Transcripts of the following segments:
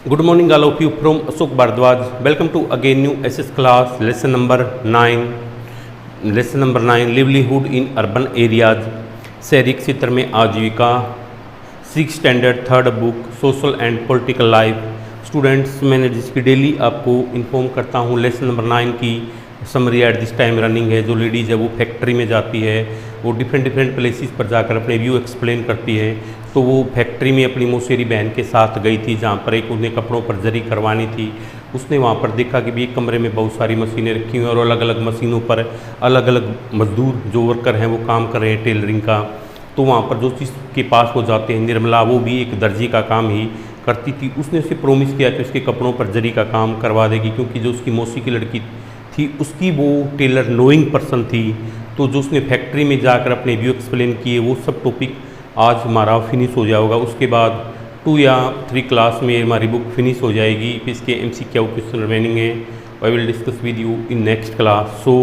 Good morning, all of you from Ashok Bhardwaj. Welcome to again new SS class, lesson number 9. Lesson number 9, livelihood in urban areas. शहरी क्षेत्र में आजीविका. 6th standard 3rd book, social and political life. Students, मैंने जिसकी daily आपको inform करता हूँ lesson number 9 की summary at this time running है. जो लेडीज़ है वो फैक्ट्री में जाती है, वो डिफरेंट प्लेसेस पर जाकर अपने व्यू एक्सप्लेन करती है. तो वो फैक्ट्री में अपनी मौसेरी बहन के साथ गई थी, जहाँ पर एक उन्हें कपड़ों पर जरी करवानी थी. उसने वहाँ पर देखा कि भी एक कमरे में बहुत सारी मशीनें रखी हुई हैं और अलग अलग मशीनों पर अलग अलग मजदूर जो वर्कर हैं वो काम कर रहे हैं टेलरिंग का. तो वहाँ पर जो चीज़ के पास वो जाते हैं, निर्मला, वो भी एक दर्जी का काम ही करती थी. उसने उसे प्रोमिस किया कि उसके कपड़ों पर जरी का काम करवा देगी, क्योंकि जो उसकी मौसी की लड़की थी उसकी वो टेलर नोइंग पर्सन थी. तो जो उसने फैक्ट्री में जाकर अपने व्यू एक्सप्लेन किए वो सब टॉपिक आज हमारा फिनिश हो जाएगा. उसके बाद 2 या 3 क्लास में हमारी बुक फिनिश हो जाएगी. फिर इसके MCQ क्वेश्चन रिमेनिंग है. I will discuss with you in next class. So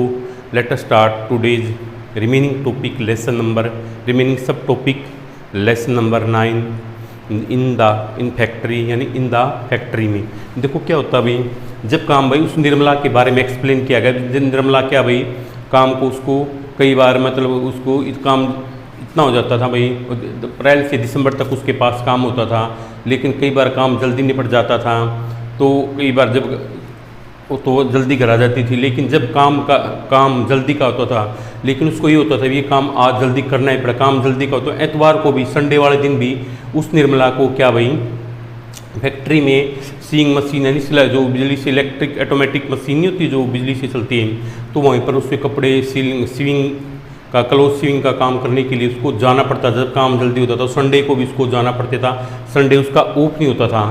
let us start today's remaining topic lesson number remaining sub topic lesson number 9 in factory, यानी इन द फैक्ट्री में. देखो क्या होता भाई, जब काम भाई उस निर्मला के बारे में एक्सप्लेन किया गया. निर्मला क्या भाई काम को उसको कई बार मतलब उसको काम इतना हो जाता था भाई, अप्रैल से दिसंबर तक उसके पास काम होता था, लेकिन कई बार काम जल्दी निपट जाता था. तो कई बार जब तो जल्दी घर आ जाती थी, लेकिन जब काम जल्दी का होता था, लेकिन उसको ये होता था ये काम आज जल्दी करना ही पड़ा. काम जल्दी का होता, एतवार को भी, संडे वाले दिन भी उस निर्मला को क्या भाई फैक्ट्री में सीइंग मशीन यानी जो बिजली से इलेक्ट्रिक ऑटोमेटिक मशीन नहीं होती जो बिजली से चलती है, तो वहीं पर उसके कपड़े सीविंग का क्लोथ सीविंग का काम करने के लिए उसको जाना पड़ता. जब काम जल्दी होता था संडे को भी उसको जाना पड़ता था. संडे उसका ऑफ नहीं होता था.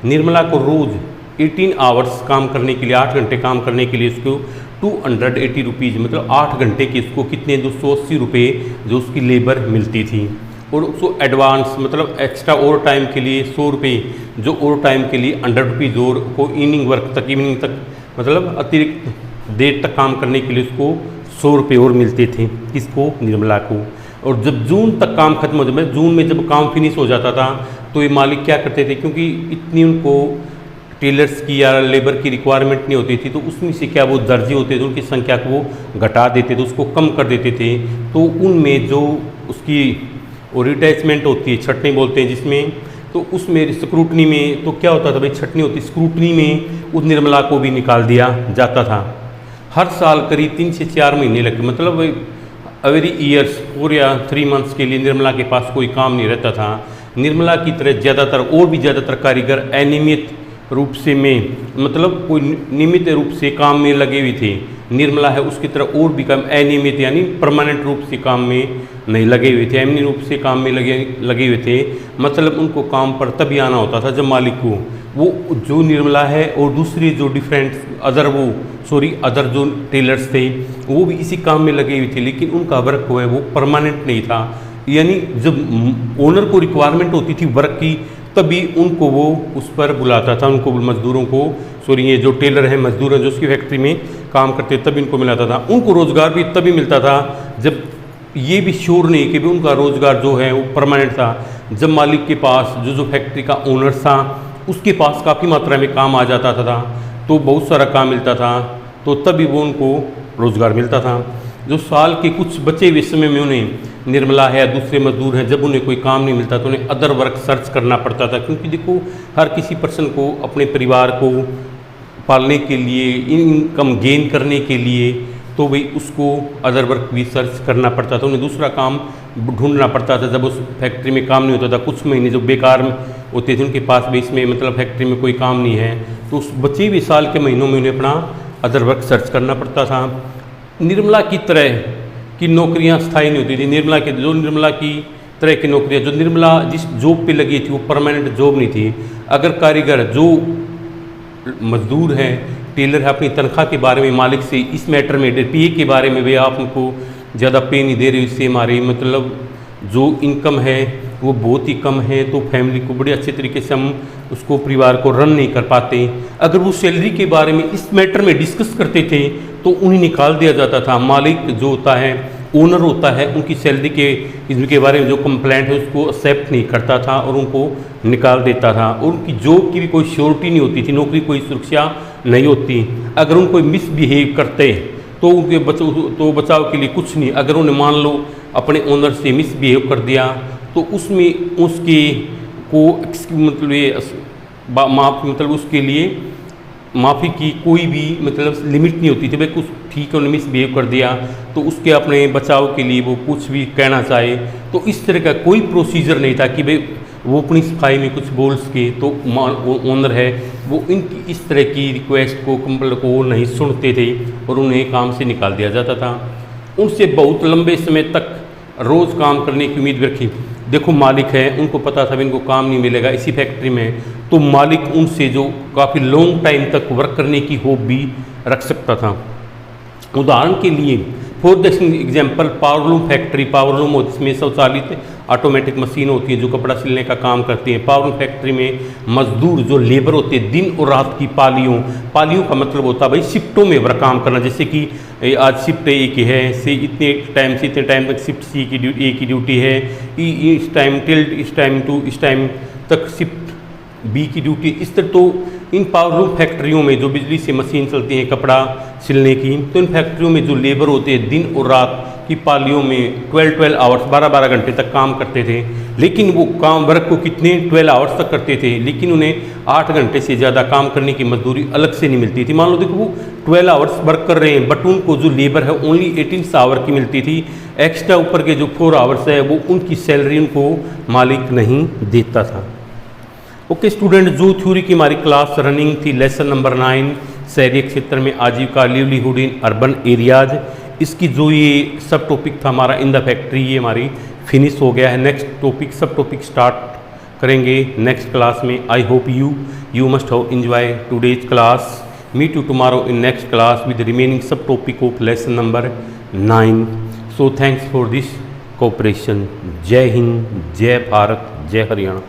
निर्मला को रोज़ 18 आवर्स काम करने के लिए, 8 घंटे काम करने के लिए उसको 280 रुपीज़, मतलब 8 घंटे की उसको कितने 280 रुपये जो उसकी लेबर मिलती थी. और उसको एडवांस मतलब एक्स्ट्रा ओवर टाइम के लिए 100 रुपये, जो ओवर टाइम के लिए 100 रुपीज़ और को इवनिंग वर्क तक, इवनिंग तक मतलब अतिरिक्त देर तक काम करने के लिए उसको 100 रुपये और मिलते थे. किसको? निर्मला को. और जब जून तक काम खत्म हो जाता, जून में जब काम फिनिश हो जाता था, तो ये मालिक क्या करते थे, क्योंकि इतनी उनको टेलर्स की या लेबर की रिक्वायरमेंट नहीं होती थी, तो उसमें से क्या वो दर्जी होते थे उनकी संख्या को वो घटा देते थे, उसको कम कर देते थे. तो उनमें जो उसकी और रिटैचमेंट होती है, छटनी बोलते हैं जिसमें, तो उसमें स्क्रूटनी में तो क्या होता था भाई, छटनी होती, स्क्रूटनी में उस निर्मला को भी निकाल दिया जाता था. हर साल करीब 3 से 4 महीने लगते, मतलब एवरी ईयर्स 4 या 3 मंथ्स के लिए निर्मला के पास कोई काम नहीं रहता था. निर्मला की तरह ज़्यादातर और भी ज़्यादातर कारीगर अनियमित रूप से मतलब कोई नियमित रूप से काम में लगे हुए थे. निर्मला है उसकी तरह और भी काम अनियमित यानी परमानेंट रूप से काम में नहीं लगे हुए थे, अनियमित रूप से काम में लगे हुए थे. मतलब उनको काम पर तभी आना होता था जब मालिक को वो जो निर्मला है और दूसरी जो अदर जो टेलर्स थे वो भी इसी काम में लगे हुए थे, लेकिन उनका वर्क वो है वो परमानेंट नहीं था. यानी जब ओनर को रिक्वायरमेंट होती थी वर्क की, तभी उनको वो उस पर बुलाता था, उनको मजदूरों को ये जो टेलर हैं मजदूर हैं जो उसकी फैक्ट्री में काम करते तभी उनको मिलाता था. उनको रोज़गार भी तभी मिलता था जब ये भी श्योर नहीं कि भी उनका रोज़गार जो है वो परमानेंट था. जब मालिक के पास जो फैक्ट्री का ओनर था उसके पास काफ़ी मात्रा में काम आ जाता था, तो बहुत सारा काम मिलता था, तो तभी वो उनको रोज़गार मिलता था. जो साल के कुछ बचे हुए समय में उन्हें निर्मला है या दूसरे मजदूर हैं, जब उन्हें कोई काम नहीं मिलता तो उन्हें अदर वर्क सर्च करना पड़ता था. क्योंकि देखो हर किसी पर्सन को अपने परिवार को पालने के लिए, इनकम गेन करने के लिए, तो भाई उसको अदर वर्क भी सर्च करना पड़ता था, उन्हें दूसरा काम ढूंढना पड़ता था. जब उस फैक्ट्री में काम नहीं होता था, कुछ महीने जो बेकार होते थे उनके पास भी इसमें मतलब फैक्ट्री में कोई काम नहीं है, तो उस बचे हुए साल के महीनों में उन्हें अपना अदर वर्क सर्च करना पड़ता था. निर्मला की तरह की नौकरियां स्थायी नहीं होती थी. निर्मला की तरह की नौकरियां जो निर्मला जिस जॉब पे लगी थी वो परमानेंट जॉब नहीं थी. अगर कारीगर जो मजदूर हैं टेलर है अपनी तनख्वाह के बारे में मालिक से इस मैटर में पे के बारे में वे आप उनको ज़्यादा पे नहीं दे रहे, इससे हमारी मतलब जो इनकम है वो बहुत ही कम है, तो फैमिली को बड़े अच्छे तरीके से हम उसको परिवार को रन नहीं कर पाते. अगर वो सैलरी के बारे में इस मैटर में डिस्कस करते थे तो उन्हें निकाल दिया जाता था. मालिक जो होता है ओनर होता है उनकी सैलरी के इनके बारे में जो कंप्लेंट है उसको एक्सेप्ट नहीं करता था और उनको निकाल देता था। और उनकी जॉब की भी कोई श्योरिटी नहीं होती थी, नौकरी कोई सुरक्षा नहीं होती। अगर उनको मिसबिहेव करते तो उनके बचाव के लिए कुछ नहीं। अगर उन्हें मान लो अपने ओनर से मिसबिहेव कर दिया तो उसमें उसके को मतलब ये मतलब उसके लिए माफ़ी की कोई भी मतलब लिमिट नहीं होती थी। भाई कुछ ठीक है, उन्हें मिसबिहेव कर दिया तो उसके अपने बचाव के लिए वो कुछ भी कहना चाहे तो इस तरह का कोई प्रोसीजर नहीं था कि भाई वो अपनी सफाई में कुछ बोल सके। तो ओनर है वो इनकी इस तरह की रिक्वेस्ट को कंप्लेंट को नहीं सुनते थे और उन्हें काम से निकाल दिया जाता था। उनसे बहुत लंबे समय तक रोज़ काम करने की उम्मीद रखी। देखो मालिक है, उनको पता था इनको काम नहीं मिलेगा इसी फैक्ट्री में, तो मालिक उनसे जो काफ़ी लॉन्ग टाइम तक वर्क करने की होप भी रख सकता था। उदाहरण के लिए for the example powerloom factory, powerloom जिसमें स्वचालित ऑटोमेटिक मशीन होती है जो कपड़ा सिलने का काम करती है। पावरलूम फैक्ट्री में मजदूर जो लेबर होते हैं दिन और रात की पालियों का मतलब होता है भाई शिफ्टों में वर्क काम करना। जैसे कि आज शिफ्ट ए की है, से इतने टाइम से इतने टाइम तक शिफ्ट सी की ए की ड्यूटी है, इस टाइम टिल इस टाइम टू इस टाइम तक शिफ्ट बी की ड्यूटी। इस तरह तो इन पावरलूम फैक्ट्रियों में जो बिजली से मशीन चलती है कपड़ा सिलने की, तो इन फैक्ट्रियों में जो लेबर होते हैं दिन और रात की पालियों में 12 आवर्स 12 घंटे तक काम करते थे। लेकिन वो काम वर्क को कितने 12 आवर्स तक करते थे, लेकिन उन्हें 8 घंटे से ज़्यादा काम करने की मजदूरी अलग से नहीं मिलती थी। मान लो देखो वो 12 आवर्स वर्क कर रहे हैं बट उनको जो लेबर है ओनली 18 आवर की मिलती थी। एक्स्ट्रा ऊपर के जो 4 आवर्स है वो उनकी सैलरी उनको मालिक नहीं देता था। ओके स्टूडेंट, जो थ्योरी की हमारी क्लास रनिंग थी लेसन नंबर 9 शहरी क्षेत्र में आजीविका लिवलीहुड इन अर्बन एरियाज, इसकी जो ये सब टॉपिक था हमारा इन द फैक्ट्री, ये हमारी फिनिश हो गया है। Next topic sub topic start करेंगे नेक्स्ट क्लास में। I hope you must have enjoy today's class. Meet you tomorrow in next class with remaining sub topic of lesson number 9। So thanks for this cooperation. जय हिंद, जय भारत, जय हरियाणा।